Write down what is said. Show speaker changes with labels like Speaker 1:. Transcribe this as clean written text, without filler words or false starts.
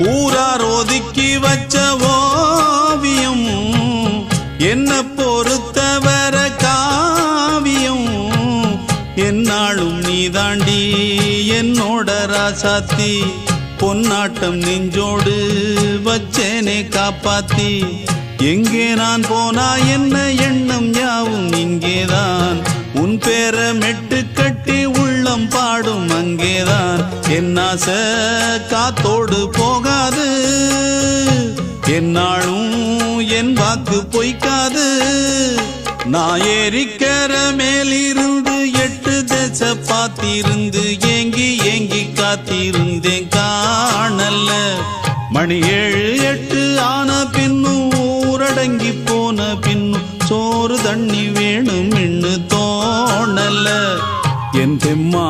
Speaker 1: ஊரார் ஒதுக்கி வச்ச ஓவியம் என்ன பொறுத்தவர காவியம் என்னாலும் நீதாண்டி என்னோட ராசாத்தி பொன்னாட்டம் நெஞ்சோடு வச்சேனே காப்பாத்தி எங்கே நான் போனா என்ன எண்ணம் யாவும் இங்கேதான் உன் பேர மெட்டு கட்டி உள்ளம் பாடும் அங்கேதான் என் ஆசை காத்தோடு போகாது என்னாலும் என் வாக்கு பொய்க்காது நான் ஏறிக்கர மேலிருந்து 8 தேச பார்த்திருந்து ஏங்கி ஏங்கி காத்திருந்தேன் காணல்ல மணி 7 8 ஆன பின்னும் ஊரடங்கி போன பின்னும் சோறு தண்ணி வேணும் தோணல்ல என் தெம்மா